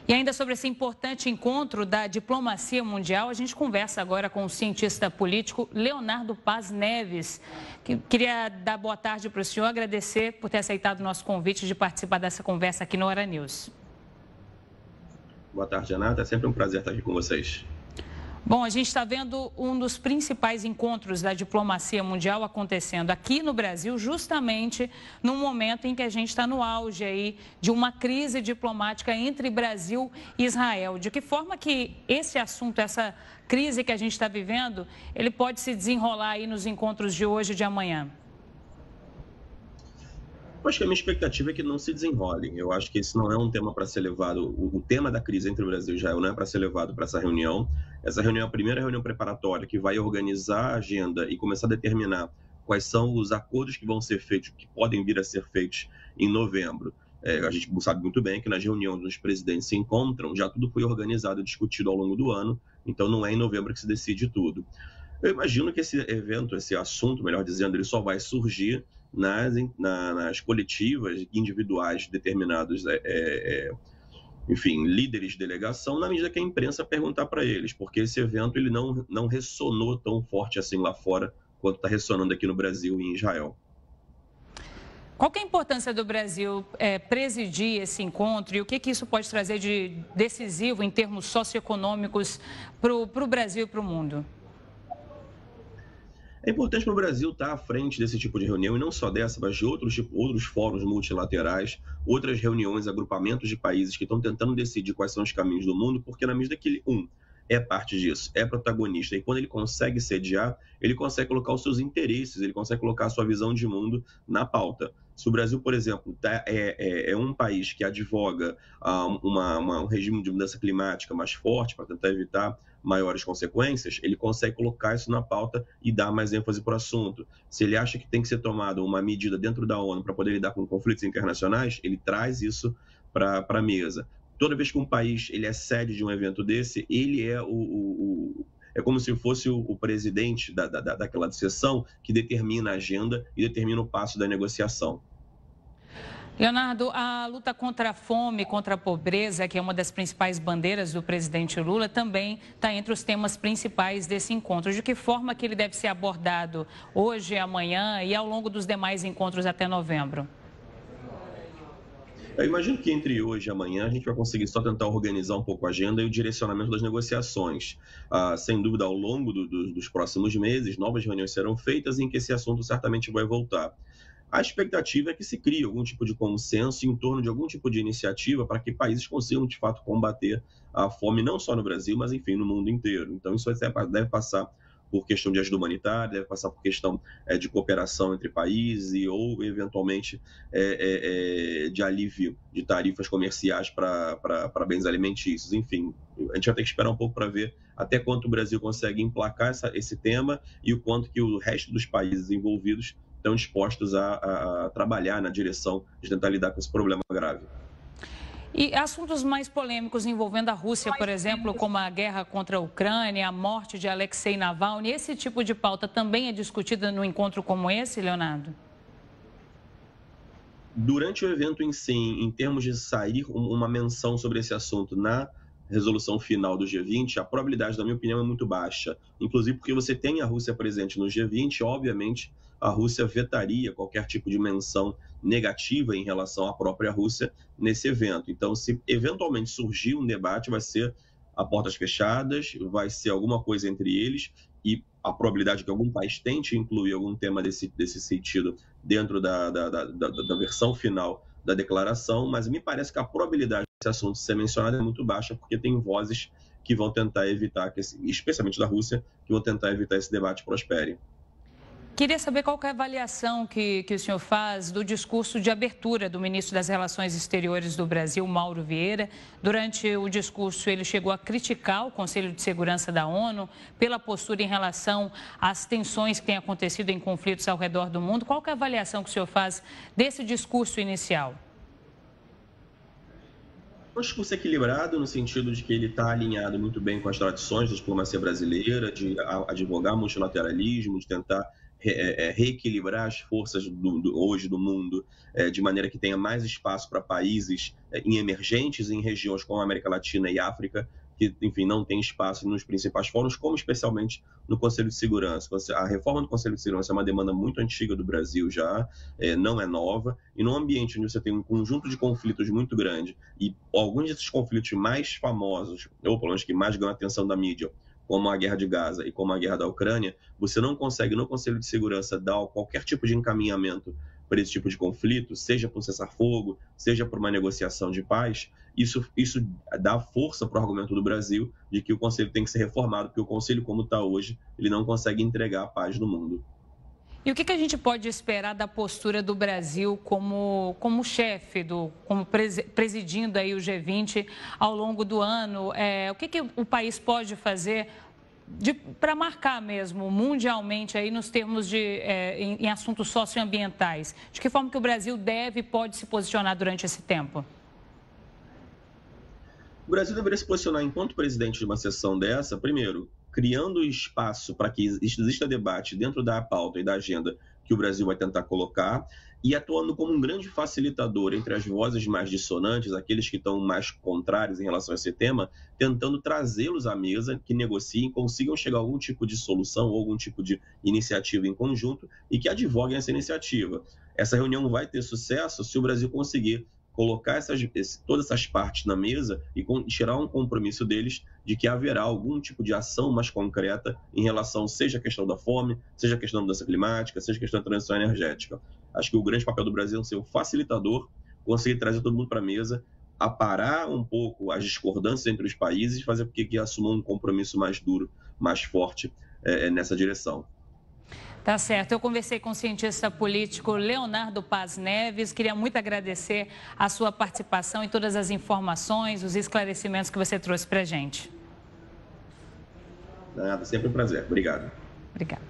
E ainda sobre esse importante encontro da diplomacia mundial, a gente conversa agora com o cientista político Leonardo Paz Neves. Queria dar boa tarde para o senhor, agradecer por ter aceitado o nosso convite de participar dessa conversa aqui no Hora News. Boa tarde, Renata. É sempre um prazer estar aqui com vocês. Bom, a gente está vendo um dos principais encontros da diplomacia mundial acontecendo aqui no Brasil, justamente no momento em que a gente está no auge aí de uma crise diplomática entre Brasil e Israel. De que forma que esse assunto, essa crise que a gente está vivendo, ele pode se desenrolar aí nos encontros de hoje e de amanhã? Eu acho que a minha expectativa é que não se desenrolem. Eu acho que esse não é um tema para ser levado. O tema da crise entre o Brasil e Israel não é para ser levado para essa reunião. Essa reunião é a primeira reunião preparatória que vai organizar a agenda e começar a determinar quais são os acordos que vão ser feitos, que podem vir a ser feitos em novembro. A gente sabe muito bem que nas reuniões os presidentes se encontram, já tudo foi organizado e discutido ao longo do ano, então não é em novembro que se decide tudo. Eu imagino que esse evento, esse assunto, melhor dizendo, ele só vai surgir nas coletivas individuais de determinados, enfim, líderes de delegação, na medida que a imprensa perguntar para eles, porque esse evento ele não ressonou tão forte assim lá fora quanto está ressonando aqui no Brasil e em Israel. Qual que é a importância do Brasil presidir esse encontro e o que isso pode trazer de decisivo em termos socioeconômicos para o Brasil e para o mundo? É importante para o Brasil estar à frente desse tipo de reunião, e não só dessa, mas de outros fóruns multilaterais, outras reuniões, agrupamentos de países que estão tentando decidir quais são os caminhos do mundo, porque na medida que ele, é parte disso, é protagonista, e quando ele consegue sediar, ele consegue colocar os seus interesses, ele consegue colocar a sua visão de mundo na pauta. Se o Brasil, por exemplo, é um país que advoga um regime de mudança climática mais forte para tentar evitar maiores consequências, ele consegue colocar isso na pauta e dar mais ênfase para o assunto. Se ele acha que tem que ser tomada uma medida dentro da ONU para poder lidar com conflitos internacionais, ele traz isso para a mesa. Toda vez que um país ele é sede de um evento desse, ele é como se fosse o presidente daquela sessão que determina a agenda e determina o passo da negociação. Leonardo, a luta contra a fome, contra a pobreza, que é uma das principais bandeiras do presidente Lula, também está entre os temas principais desse encontro. De que forma que ele deve ser abordado hoje, amanhã e ao longo dos demais encontros até novembro? Eu imagino que entre hoje e amanhã a gente vai conseguir só tentar organizar um pouco a agenda e o direcionamento das negociações. Sem dúvida, ao longo dos próximos meses, novas reuniões serão feitas em que esse assunto certamente vai voltar. A expectativa é que se crie algum tipo de consenso em torno de algum tipo de iniciativa para que países consigam, de fato, combater a fome, não só no Brasil, mas, enfim, no mundo inteiro. Então, isso deve passar por questão de ajuda humanitária, deve passar por questão de cooperação entre países ou, eventualmente, de alívio de tarifas comerciais para bens alimentícios. Enfim, a gente vai ter que esperar um pouco para ver até quanto o Brasil consegue emplacar esse tema e o quanto que o resto dos países envolvidos estão dispostos a trabalhar na direção de tentar lidar com esse problema grave. E assuntos mais polêmicos envolvendo a Rússia, por exemplo, como a guerra contra a Ucrânia, a morte de Alexei Navalny, esse tipo de pauta também é discutida num encontro como esse, Leonardo? Durante o evento em si, em termos de sair uma menção sobre esse assunto na resolução final do G20, a probabilidade, na minha opinião, é muito baixa. Inclusive porque você tem a Rússia presente no G20, obviamente a Rússia vetaria qualquer tipo de menção negativa em relação à própria Rússia nesse evento. Então, se eventualmente surgir um debate, vai ser a portas fechadas, vai ser alguma coisa entre eles, e a probabilidade que algum país tente incluir algum tema desse sentido dentro da versão final da declaração, mas me parece que a probabilidade desse assunto ser mencionado é muito baixa, porque tem vozes que vão tentar evitar, especialmente da Rússia, que vão tentar evitar esse debate prospere. Queria saber qual que é a avaliação que o senhor faz do discurso de abertura do ministro das Relações Exteriores do Brasil, Mauro Vieira. Durante o discurso, ele chegou a criticar o Conselho de Segurança da ONU pela postura em relação às tensões que têm acontecido em conflitos ao redor do mundo. Qual que é a avaliação que o senhor faz desse discurso inicial? Um discurso equilibrado, no sentido de que ele está alinhado muito bem com as tradições da diplomacia brasileira, de advogar multilateralismo, de tentar reequilibrar as forças hoje do mundo, de maneira que tenha mais espaço para países em emergentes, em regiões como a América Latina e África, que, enfim, não tem espaço nos principais fóruns, como especialmente no Conselho de Segurança. A reforma do Conselho de Segurança é uma demanda muito antiga do Brasil já, não é nova, e num ambiente onde você tem um conjunto de conflitos muito grande, e alguns desses conflitos mais famosos, ou pelo menos que mais ganham a atenção da mídia, como a guerra de Gaza e como a guerra da Ucrânia, você não consegue no Conselho de Segurança dar qualquer tipo de encaminhamento para esse tipo de conflito, seja por cessar-fogo, seja por uma negociação de paz. Isso dá força para o argumento do Brasil de que o Conselho tem que ser reformado, porque o Conselho, como está hoje, ele não consegue entregar a paz no mundo. E o que a gente pode esperar da postura do Brasil como chefe, como presidindo aí o G20 ao longo do ano? O que o país pode fazer para marcar mesmo mundialmente aí nos termos em assuntos socioambientais? De que forma que o Brasil deve e pode se posicionar durante esse tempo? O Brasil deveria se posicionar enquanto presidente de uma sessão dessa, primeiro, criando espaço para que exista debate dentro da pauta e da agenda que o Brasil vai tentar colocar, e atuando como um grande facilitador entre as vozes mais dissonantes, aqueles que estão mais contrários em relação a esse tema, tentando trazê-los à mesa, que negociem, consigam chegar a algum tipo de solução ou algum tipo de iniciativa em conjunto e que advoguem essa iniciativa. Essa reunião vai ter sucesso se o Brasil conseguir colocar todas essas partes na mesa e tirar um compromisso deles de que haverá algum tipo de ação mais concreta em relação, seja a questão da fome, seja a questão da mudança climática, seja a questão da transição energética. Acho que o grande papel do Brasil é ser um facilitador, conseguir trazer todo mundo para a mesa, aparar um pouco as discordâncias entre os países e fazer com que assumam um compromisso mais duro, mais forte nessa direção. Tá certo. Eu conversei com o cientista político Leonardo Paz Neves. Queria muito agradecer a sua participação e todas as informações, os esclarecimentos que você trouxe para a gente. Nada, sempre um prazer. Obrigado. Obrigada.